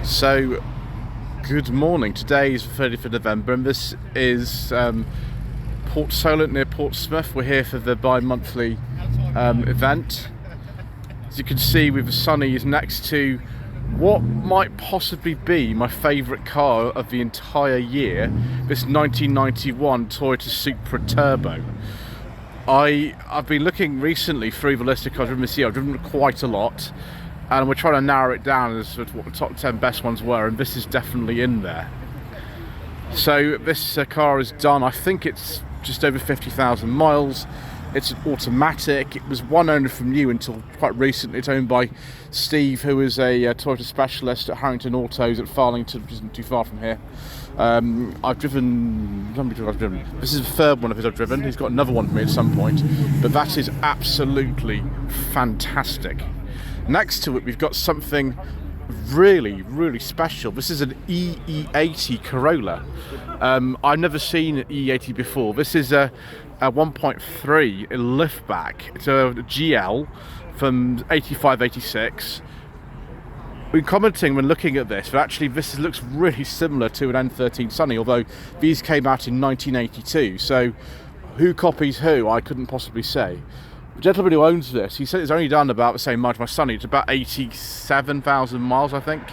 So, good morning. Today is the 30th of November and this is Port Solent near Portsmouth. We're here for the bi-monthly event. As you can see, with the Sunny is next to what might possibly be my favourite car of the entire year, this 1991 Toyota Supra Turbo. I've been looking recently through the list of cars I've driven this year. I've driven quite a lot, and we're trying to narrow it down as to what the top 10 best ones were, and this is definitely in there. So this car is done, I think it's just over 50,000 miles. It's an automatic. It was one owner from new until quite recently. It's owned by Steve, who is a Toyota specialist at Harrington Autos at Farlington, which isn't too far from here. I've driven, this is the third one of his I've driven. He's got another one for me at some point, but that is absolutely fantastic. Next to it, we've got something really special. This is an EE80 Corolla. I've never seen an EE80 before. This is a 1.3 liftback. It's a GL from 85-86. We're commenting when looking at this, but actually this looks really similar to an N13 Sunny, although these came out in 1982. So who copies who, I couldn't possibly say. The gentleman who owns this, he said it's only done about the same mileage as my Sunny. It's about 87,000 miles, I think.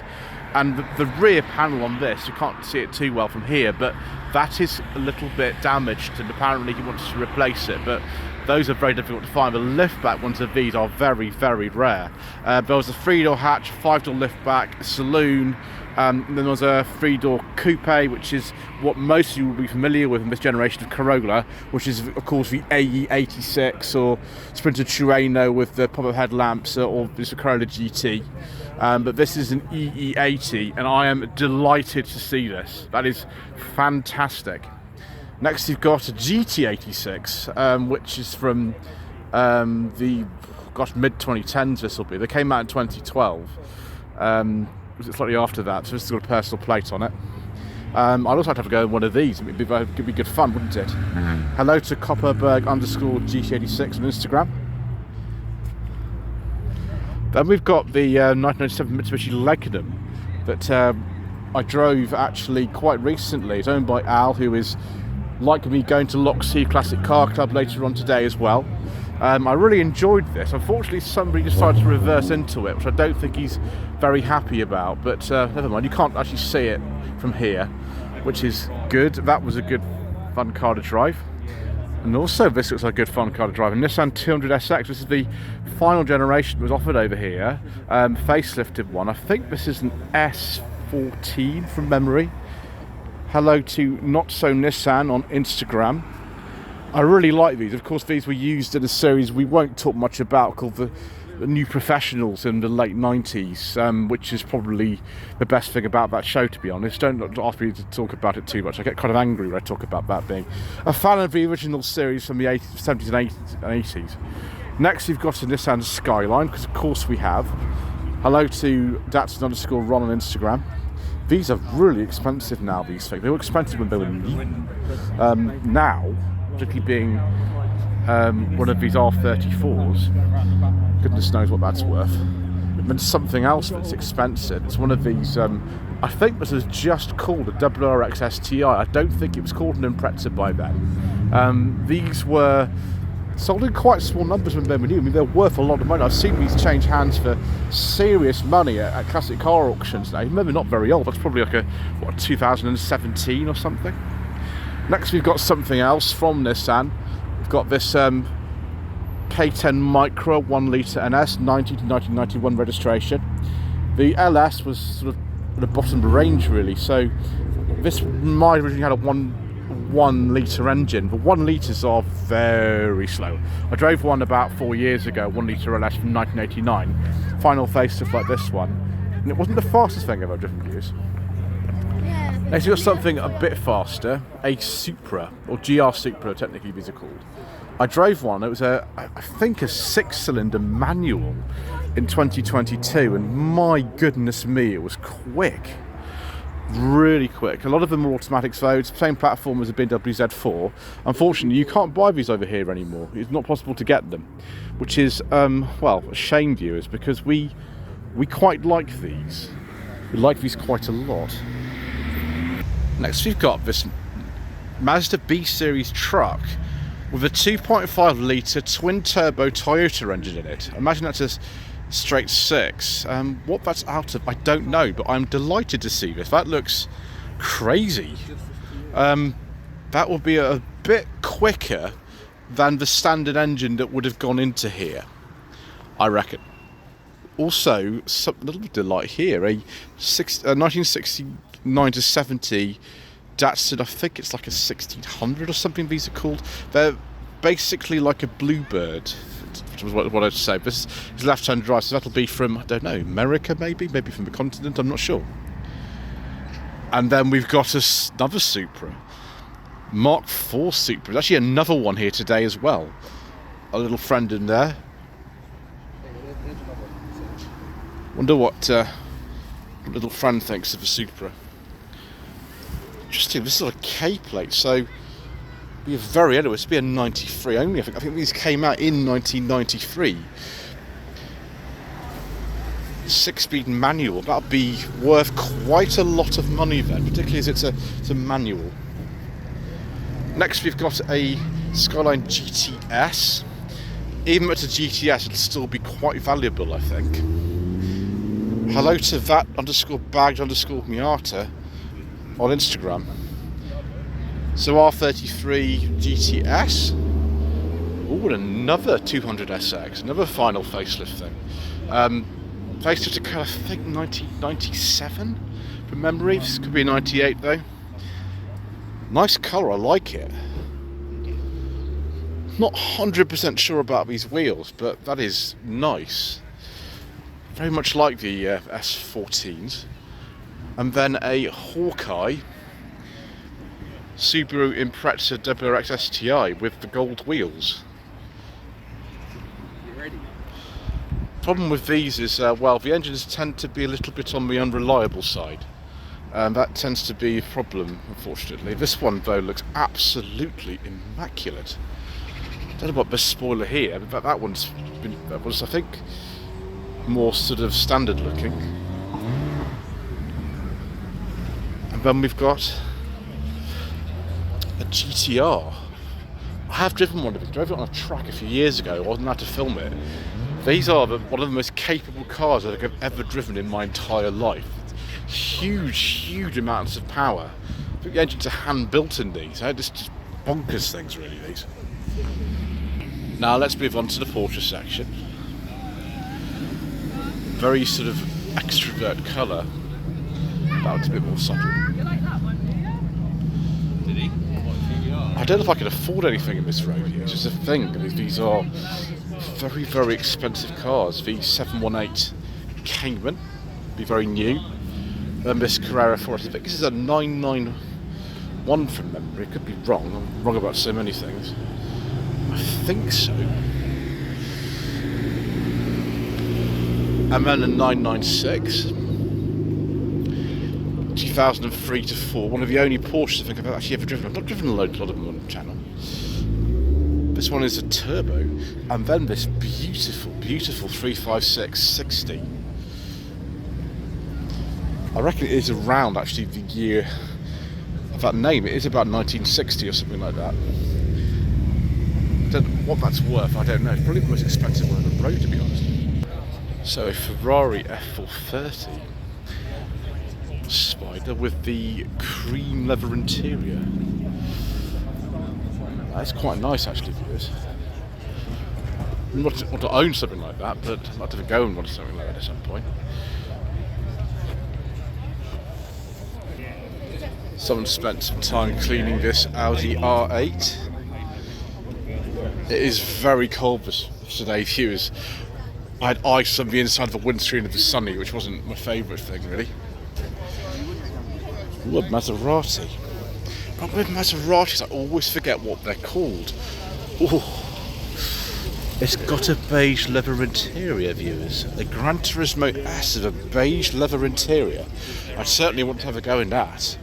And the rear panel on this, you can't see it too well from here, but that is a little bit damaged, and apparently he wants to replace it. But those are very difficult to find. The liftback ones of these are very rare. There was a 3-door hatch, 5-door liftback, a saloon, and then there was a 3-door coupe, which is what most of you will be familiar with in this generation of Corolla, which is of course the AE86 or Sprinter Tureno with the pop-up headlamps, or this Corolla GT. But this is an EE80 and I am delighted to see this. That is fantastic. Next you've got a GT86, which is from the mid-2010s this will be. They came out in 2012. Was it slightly after that, so this has got a personal plate on it. I'd also like to have a go at one of these. It'd be good fun, wouldn't it? Hello to Copperberg_GT86 on Instagram. Then we've got the 1997 Mitsubishi Legnum that I drove actually quite recently. It's owned by Al, who is, like me, going to Loxheath Classic Car Club later on today as well. I really enjoyed this. Unfortunately, somebody decided to reverse into it, which I don't think he's very happy about, but never mind. You can't actually see it from here, which is good. That was a good, fun car to drive. And also, this looks like a good, fun car to drive. A Nissan 200SX. This is the final generation that was offered over here. Facelifted one. I think this is an S14 from memory. Hello to Not So Nissan on Instagram. I really like these. Of course, these were used in a series we won't talk much about called the New Professionals in the late 90s, which is probably the best thing about that show, to be honest. Don't ask me to talk about it too much. I get kind of angry when I talk about that being a fan of the original series from the 70s and 80s. Next, you've got a Nissan Skyline, because of course we have. Hello to Datsun_Ron on Instagram. These are really expensive now, these things. They were expensive when they were new. Now, particularly being one of these R34s, goodness knows what that's worth. And something else that's expensive. It's one of these, I think this is just called a RRX STI. I don't think it was called an Impreza by then. These were sold in quite small numbers when they were new. I mean, they're worth a lot of money. I've seen these change hands for serious money at classic car auctions now. Maybe not very old. That's probably like 2017 or something. Next, we've got something else from Nissan. We've got this K10 Micra 1 litre NS, 19 to 1991 registration. The LS was sort of at the bottom of the range, really. So this might originally had a 1 litre engine, but 1 litres are very slow. I drove one about 4 years ago, 1 litre LS from 1989. Final facelift like this one, and it wasn't the fastest thing I've ever driven to use. Next, we've got something a bit faster, a Supra, or GR Supra, technically these are called. I drove one. It was I think a 6-cylinder manual in 2022, and my goodness me, it was quick. Really quick. A lot of them are automatics though. It's the same platform as a BMW Z4. Unfortunately, you can't buy these over here anymore. It's not possible to get them, which is, well, a shame, viewers, because we quite like these. We like these quite a lot. Next we've got this Mazda B Series truck with a 2.5 litre twin turbo Toyota engine in it. Imagine that's a straight 6. What that's out of, I don't know, but I'm delighted to see this. That looks crazy. That will be a bit quicker than the standard engine that would have gone into here, I reckon. Also, a little bit of light here, a 1969 to 70 Datsun, I think it's like a 1600 or something these are called. They're basically like a Bluebird, which was what I'd say. This is left-hand drive, so that'll be from, I don't know, America maybe from the continent, I'm not sure. And then we've got another Supra, Mark IV Supra. There's actually another one here today as well. A little friend in there. Wonder what little friend thinks of a Supra. Interesting, this is a K plate, so be a very anyway, it's be a 93 only. I think these came out in 1993. 6-speed manual, that'll be worth quite a lot of money then, particularly as it's a manual. Next we've got a Skyline GTS. Even if it's a GTS, it'll still be quite valuable, I think. Hello to that_bagged_Miata on Instagram. So R33 GTS. Oh, and another 200SX, another final facelift thing. Facelift occurred, I think, 1997 from memory. This could be 98 though. Nice colour, I like it. Not 100% sure about these wheels, but that is nice. Very much like the S14s. And then a Hawkeye Subaru Impreza WRX STI with the gold wheels. Problem with these is, well, the engines tend to be a little bit on the unreliable side. That tends to be a problem, unfortunately. This one, though, looks absolutely immaculate. I don't know about the spoiler here, but that was, I think, more sort of standard looking. And then we've got a GTR. I have driven one of these. I drove it on a track a few years ago. I wasn't allowed to film it. These are one of the most capable cars that I've ever driven in my entire life. Huge amounts of power. I think the engines are hand built in these. Just bonkers things, really, these. Now let's move on to the Porsche section. Very sort of extrovert colour. That one's a bit more subtle. Did he? I don't know if I can afford anything in this road here. It's just a thing. These are very expensive cars. The 718 Cayman, be very new. Then this Carrera 4, I think this is a 991 from memory. Could be wrong. I'm wrong about so many things. I think so. And then a 996. 2003 to 4. One of the only Porsches I think I've actually ever driven. I've not driven a lot of them on the channel. This one is a turbo. And then this beautiful 356 60. I reckon it is around actually the year of that name. It is about 1960 or something like that. Don't know what that's worth, I don't know. It's probably the most expensive one on the road, to be honest. So a Ferrari F430 Spider with the cream leather interior. That's quite nice actually, viewers. I want to own something like that, but I'd like to go and want something like that at some point. Someone spent some time cleaning this Audi R8. It is very cold today, viewers. I had ice on the inside of the windscreen of the Sunny, which wasn't my favourite thing, really. Ooh, a Maserati. Problem with Maseratis, I always forget what they're called. Ooh. It's got a beige leather interior, viewers. A Gran Turismo S with a beige leather interior. I'd certainly want to have a go in that.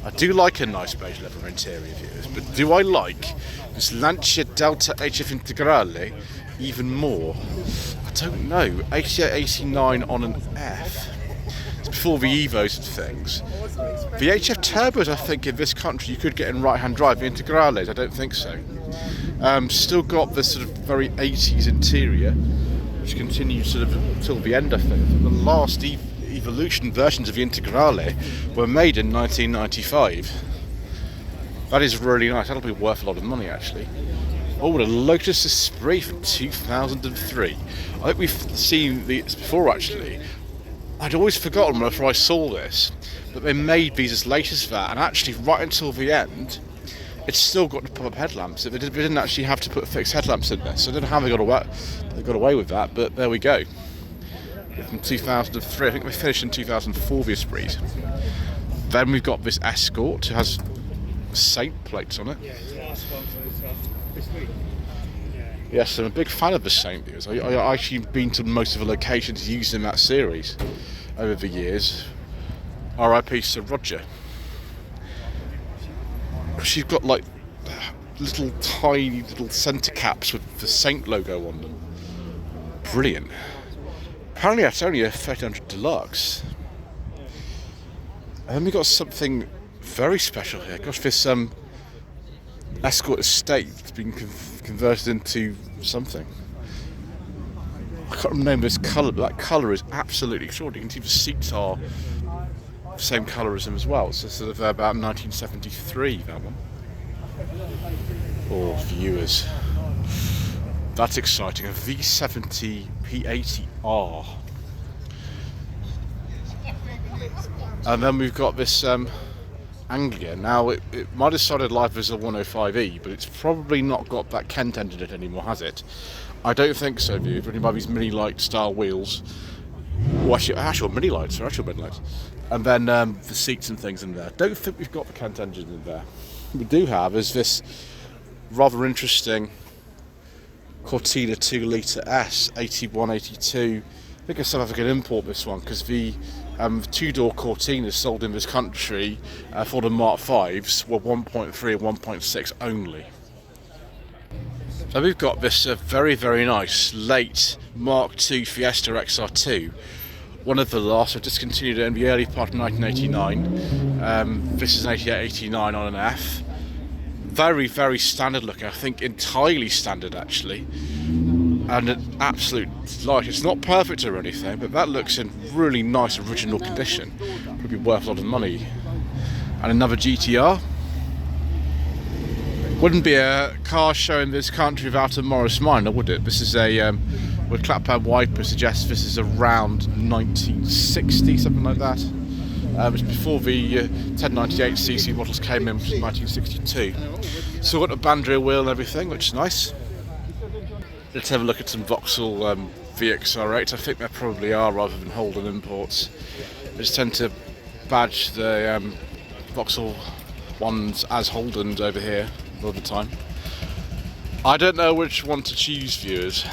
I do like a nice beige leather interior, viewers, but do I like this Lancia Delta HF Integrale even more? I don't know. 88, 89 on an F. It's before the Evos and things. The HF turbos, I think, in this country you could get in right-hand drive. The Integrales, I don't think so. Still got this sort of very 80s interior, which continues sort of until the end, I think. The last Evolution versions of the Integrale were made in 1995. That is really nice. That'll be worth a lot of money, actually. Oh, the Lotus Esprit from 2003. I think we've seen these before, actually. I'd always forgotten whenever I saw this that they made these as late as that, and actually right until the end it's still got the pop-up headlamps. They didn't actually have to put fixed headlamps in there, so I don't know how they got away with that, but there we go. From 2003, I think they finished in 2004, the Esprit. Then we've got this Escort, it has Saint plates on it. Yes, I'm a big fan of the Saint views. I've actually been to most of the locations used in that series over the years. R.I.P. Sir Roger. She's got like little tiny little centre caps with the Saint logo on them. Brilliant. Apparently that's only a 1300 Deluxe. And then we got something very special here. Gosh, this Escort Estate has been converted into something. I can't remember this colour, but that colour is absolutely extraordinary. You can see the seats are the same colour as them as well. So sort of about 1973, that one. Oh, viewers. That's exciting. A V70 P80R. And then we've got this Anglia. Now, it might have started life as a 105E, but it's probably not got that Kent engine in it anymore, has it? I don't think so, viewers. Running by these mini light style wheels. Oh, actual mini lights, and then the seats and things in there. Don't think we've got the Kent engine in there. What we do have is this rather interesting Cortina 2 litre S 8182. I think I still have to import this one because the two-door Cortinas sold in this country for the Mark 5s were 1.3 and 1.6 only. So we've got this very, very nice late Mark II Fiesta XR2. One of the last. I've discontinued it in the early part of 1989. This is an 8889 on an F. Very, very standard looking. I think entirely standard, actually. And an absolute delight. It's not perfect or anything, but that looks in really nice original condition. Probably worth a lot of money. And another GTR. Wouldn't be a car show in this country without a Morris Minor, would it? This is a, with Clapham Wiper suggests this is around 1960, something like that. It's before the 1098cc models came in, which was 1962. So we've got a Bandria wheel and everything, which is nice. Let's have a look at some Vauxhall VXR8. I think there probably are rather than Holden imports. They just tend to badge the Vauxhall ones as Holdens over here all the time. I don't know which one to choose, viewers.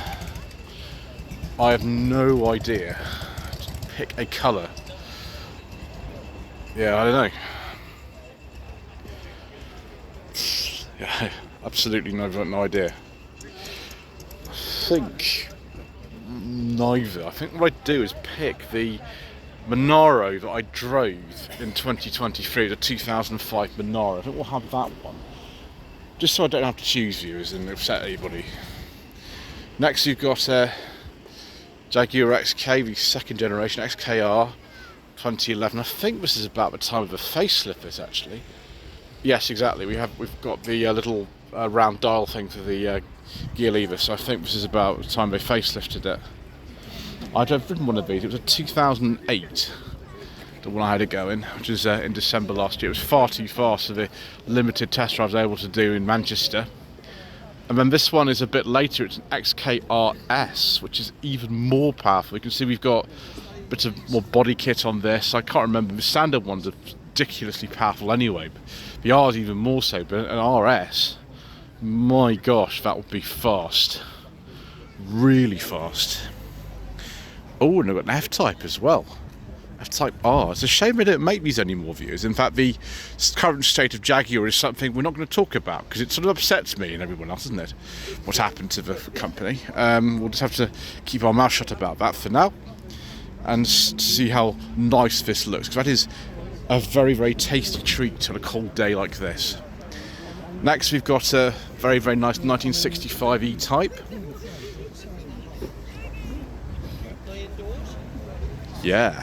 I have no idea. Pick a colour. Yeah, I don't know. Yeah, absolutely no idea. I think neither. I think what I'd do is pick the Monaro that I drove in 2023, the 2005 Monaro. I think we'll have that one. Just so I don't have to choose viewers and upset anybody. Next we've got Jaguar XK, the second generation XKR 2011. I think this is about the time of the facelift this actually. Yes, exactly. We've got the little round dial thing for the gear lever, so I think this is about the time they facelifted it. I'd have ridden one of these. It was a 2008, the one I had it going, which was in December last year. It was far too fast for the limited test drive I was able to do in Manchester. And then this one is a bit later. It's an XKRS, which is even more powerful. You can see we've got a bit of more body kit on this. I can't remember. The standard ones are ridiculously powerful anyway. The R is even more so, but an RS, my gosh, that would be fast. Really fast. Oh, and I've got an F-Type as well. F-Type R. It's a shame they don't make these anymore, viewers. In fact, the current state of Jaguar is something we're not going to talk about because it sort of upsets me and everyone else, doesn't it? What's happened to the company. We'll just have to keep our mouth shut about that for now. and to see how nice this looks, because that is a very, very tasty treat on a cold day like this. Next we've got a very, very nice 1965 E-Type. Yeah,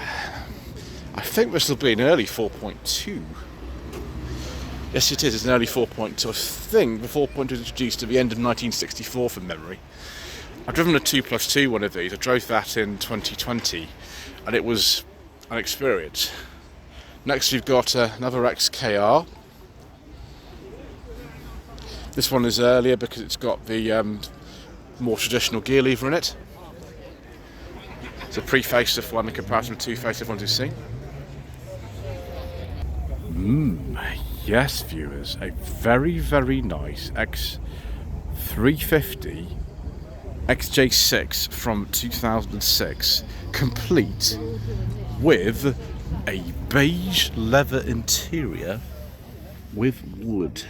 I think this will be an early 4.2. Yes, it is. It's an early 4.2. I think the 4.2 was introduced at the end of 1964 from memory. I've driven a 2+2 one of these. I drove that in 2020 and it was an experience. Next we've got another XKR. This one is earlier because it's got the more traditional gear lever in it. It's a pre-facelift one in comparison to two facelift ones we've seen. Yes, viewers, a very, very nice X350 XJ6 from 2006, complete with a beige leather interior with wood.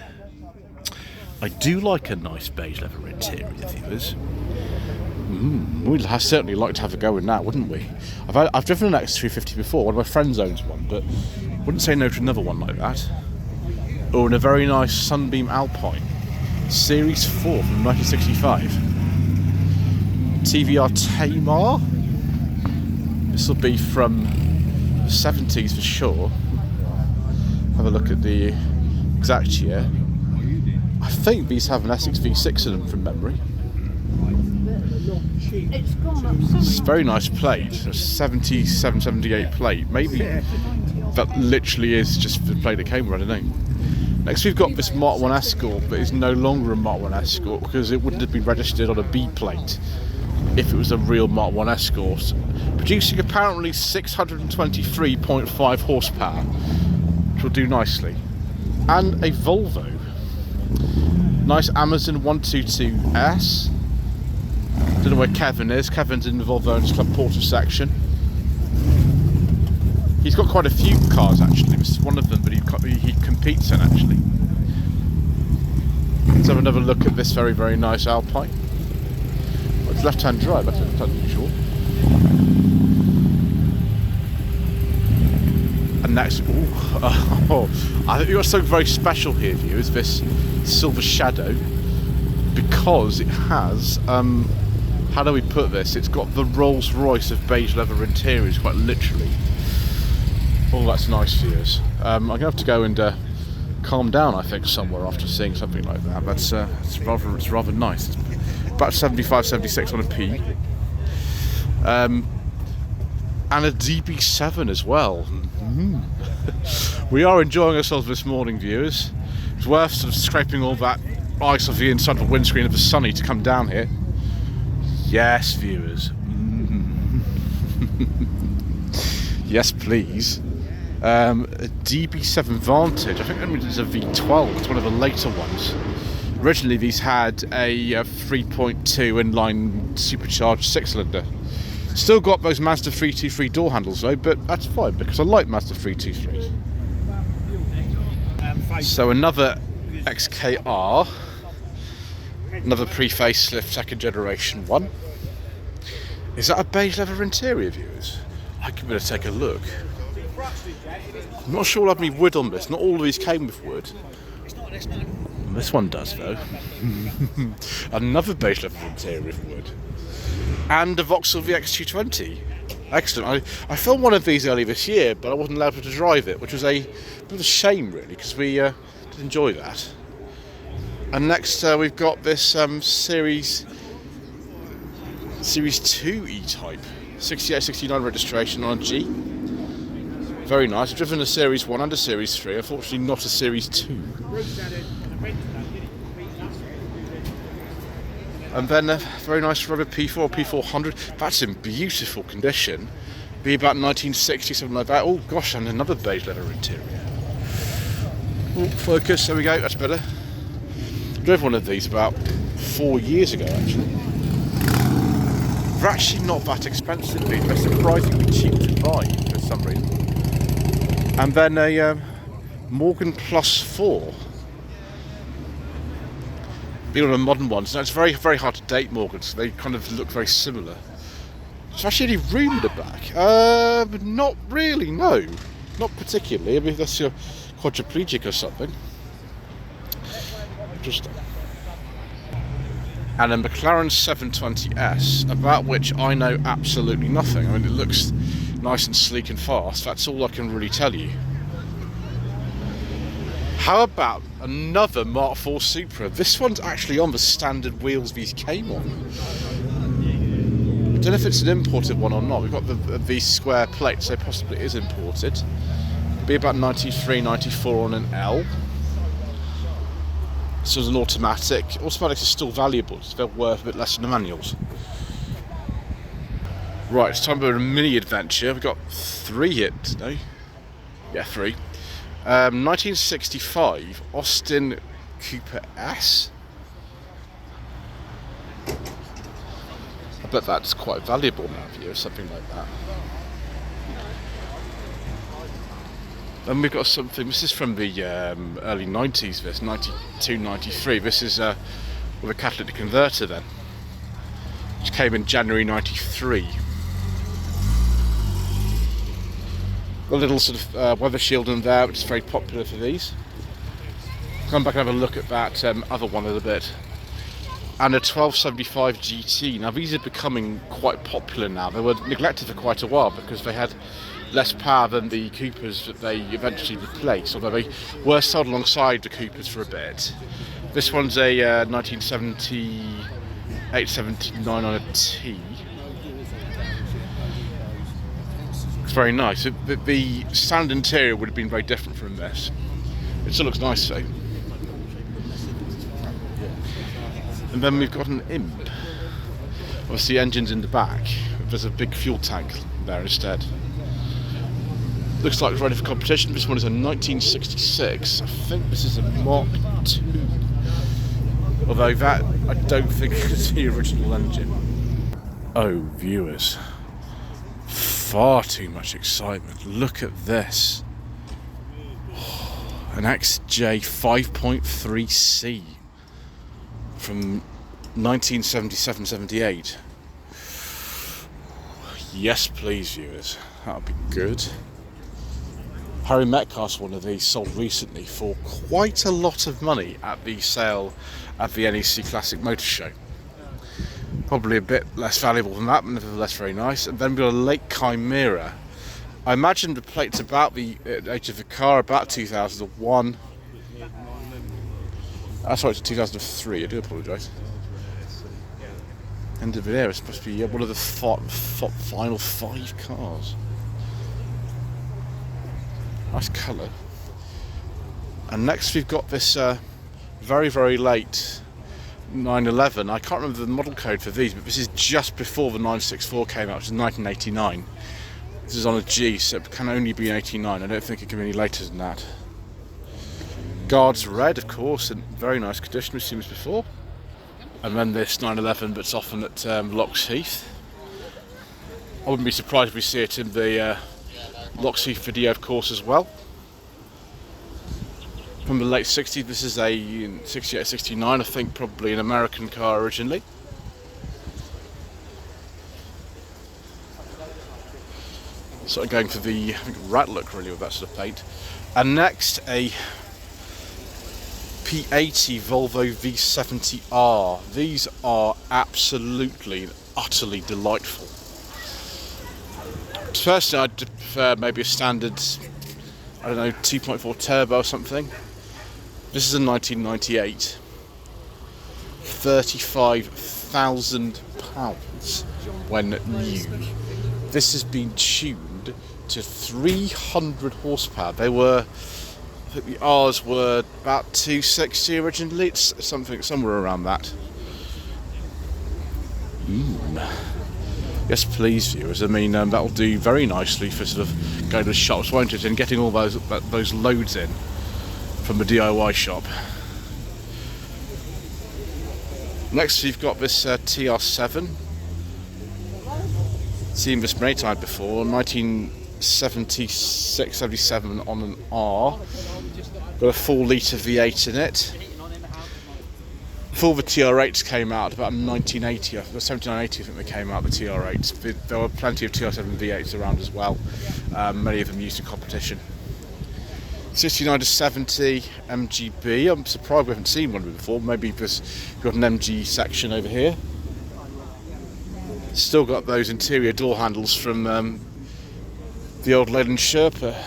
I do like a nice beige leather interior, viewers. We'd certainly like to have a go in that, wouldn't we? I've driven an X350 before. One of my friends owns one, but wouldn't say no to another one like that. Or in a very nice Sunbeam Alpine, Series 4 from 1965. TVR Tamar. This will be from the 70s for sure. Have a look at the exact year. I think these have an Essex V6 in them from memory. It's a very nice plate, a 77, 78 plate. Maybe that literally is just the plate that came with, I don't know. Next we've got this Mark 1 Escort, but it's no longer a Mark 1 Escort because it wouldn't have been registered on a B plate if it was a real Mark 1 Escort. Producing apparently 623.5 horsepower, which will do nicely. And a Volvo. Nice Amazon 122S. Don't know where Kevin is. Kevin's in the Volvo Owners Club Porter section. He's got quite a few cars actually. This is one of them, but he competes in actually. Let's have another look at this very, very nice Alpine. Well, it's left-hand drive, that's unusual. And next, I think we've got something very special here, viewers. This Silver Shadow, because it has, how do we put this? It's got the Rolls Royce of beige leather interiors, quite literally. Oh, that's nice, viewers. I'm going to have to go and calm down, I think, somewhere after seeing something like that. That's it's rather nice. It's about 75, 76 on a P. And a DB7 as well. We are enjoying ourselves this morning, viewers. It's worth sort of scraping all that ice off the inside of the windscreen of the Sunny to come down here. Yes, viewers. Yes, please. A DB7 Vantage. I think that means it's a V12. It's one of the later ones. Originally, these had a 3.2 inline supercharged six-cylinder. Still got those Mazda 323 door handles though, but that's fine because I like Mazda 323. So another XKR, another pre-facelift second generation one. Is that a beige leather interior, viewers? I can better take a look. I'm not sure we'll have any wood on this. Not all of these came with wood. This one does though. Another beige leather interior with wood. And a Vauxhall VX220. Excellent. I filmed one of these earlier this year, but I wasn't allowed to drive it, which was a bit of a shame really, because we did enjoy that. And next we've got this Series 2 E-Type, 68, 69 registration on a G. Very nice. I've driven a Series 1 and a Series 3, unfortunately not a Series 2. And then a very nice rubber P4, P400. That's in beautiful condition. Be about 1960, something like that. Oh gosh, and another beige leather interior. Oh, focus, there we go, that's better. I drove one of these about 4 years ago actually. They're actually not that expensive, they're surprisingly cheap to buy for some reason. And then a Morgan Plus 4. Being one of the modern ones. Now it's very, very hard to date Morgans, so they kind of look very similar. Is there actually any room in the back? Not really, no. Not particularly. I mean, that's your quadriplegic or something. Interesting. And a McLaren 720S, about which I know absolutely nothing. I mean, it looks nice and sleek and fast. That's all I can really tell you. How about another Mark IV Supra? This one's actually on the standard wheels these came on. I don't know if it's an imported one or not. We've got the square plate, so possibly it is imported. It'll be about 93, 94 on an L. So as an automatic. Automatics are still valuable, so they're worth a bit less than the manuals. Right, it's time for a mini adventure. We've got 3 here today. Yeah, 3. 1965 Austin Cooper S. I bet that's quite valuable now for you, or something like that. Then we've got something, this is from the early 90s, this, 92, 93. This is with a catalytic converter then, which came in January 93. Got a little sort of weather shield in there, which is very popular for these. Come back and have a look at that other one a little bit. And a 1275 GT. Now these are becoming quite popular now. They were neglected for quite a while because they had less power than the Coopers that they eventually replaced, although they were sold alongside the Coopers for a bit. This one's a 1978-79 on a T. It's very nice. The standard interior would have been very different from this. It still looks nice though. And then we've got an imp. Obviously the engine's in the back. There's a big fuel tank there instead. Looks like it's ready for competition. This one is a 1966. I think this is a Mark II. Although that, I don't think is the original engine. Oh, viewers. Far too much excitement. Look at this. An XJ 5.3C from 1977-78. Yes, please, viewers. That would be good. Harry Metcalf's one of these sold recently for quite a lot of money at the sale at the NEC Classic Motor Show. Probably a bit less valuable than that, but nevertheless very nice. And then we've got a Lake Chimera. I imagine the plate's about the age of the car, about 2001. Sorry, it's 2003, I do apologise. End of the era, it's supposed to be one of the final 5 cars. Nice colour. And next we've got this very, very late 911. I can't remember the model code for these, but this is just before the 964 came out, which is 1989. This is on a G, so it can only be 89. I don't think it can be any later than that. Guards red, of course, in very nice condition, we've seen this before. And then this 911 that's often at Loxheath. I wouldn't be surprised if we see it in the Loxheath video, of course, as well. From the late 60s, this is a 68-69, I think probably an American car originally. Sort of going for the rat look really with that sort of paint. And next a P80 Volvo V70R. These are absolutely and utterly delightful. Personally, I'd prefer maybe a standard, I don't know, 2.4 turbo or something. This is a 1998. £35,000 when new. This has been tuned to 300 horsepower. They were, I think the R's were about 260 originally. It's something somewhere around that. Yes, please, viewers. I mean, that'll do very nicely for sort of going to the shops, won't it? And getting all those loads in from the DIY shop. Next, we've got this TR7. Seen this many times before. 1976-77 on an R. Got a 4-litre V8 in it. Before the TR8s came out, about 1980, 7980 I think they came out, the TR8s. There were plenty of TR7 V8s around as well, many of them used in competition. 69 to 70 MGB, I'm surprised we haven't seen one before, maybe because we've got an MG section over here. Still got those interior door handles from the old Leyland Sherpa.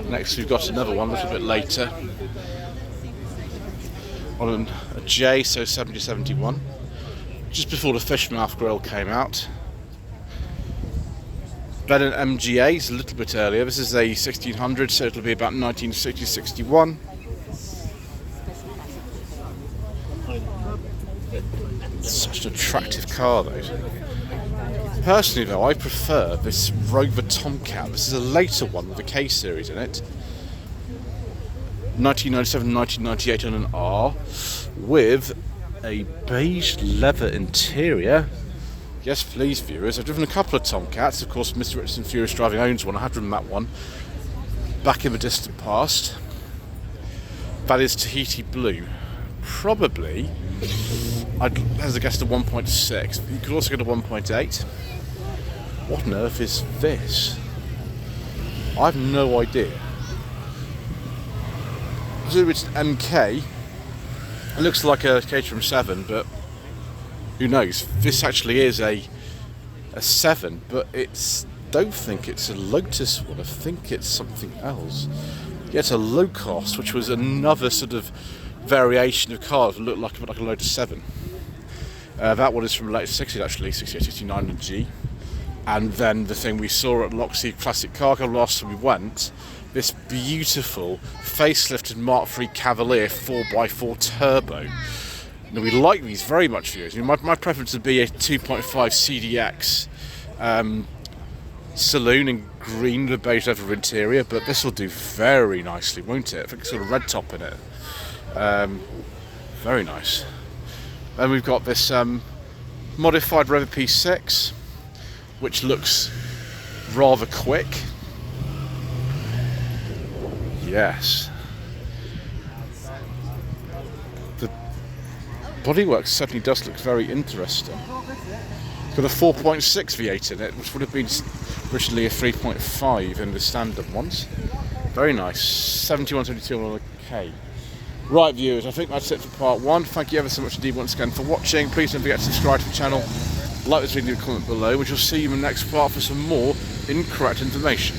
Next we've got another one a little bit later on a J, so 7071, just before the Fishmouth grille came out. Then an MGA is a little bit earlier. This is a 1600, so it'll be about 1960-61. Such an attractive car, though. Personally, though, I prefer this Rover Tomcat. This is a later one with a K series in it. 1997-1998 on an R, with a beige leather interior. Yes, please, viewers. I've driven a couple of Tomcats. Of course, Mr. Richardson Furious Driving owns one. I have driven that one back in the distant past. That is Tahiti Blue. Probably, I'd hazard a guess to 1.6. You could also go to 1.8. What on earth is this? I have no idea. I presume it's an MK. It looks like a Caterham 7, but who knows? This actually is a 7, but don't think it's a Lotus one. I think it's something else. Yeah, it's a low cost, which was another sort of variation of cars that looked like a Lotus 7. That one is from the late 60s actually, 68, 69 and G. And then the thing we saw at Loxley Classic Car Club last time we went, this beautiful facelifted Mark III Cavalier 4x4 Turbo. Now, we like these very much, viewers. I mean, my preference would be a 2.5 CDX saloon in green with a beige leather interior, but this will do very nicely, won't it? I think it's got a red top in it. Very nice. Then we've got this modified Rover P6, which looks rather quick. Yes. The bodywork certainly does look very interesting. It's got a 4.6 V8 in it, which would have been originally a 3.5 in the standard ones. Very nice. 7172 on a K. Right, viewers, I think that's it for part 1. Thank you ever so much indeed once again for watching. Please don't forget to subscribe to the channel, like this video, comment below, which will see you in the next part for some more incorrect information.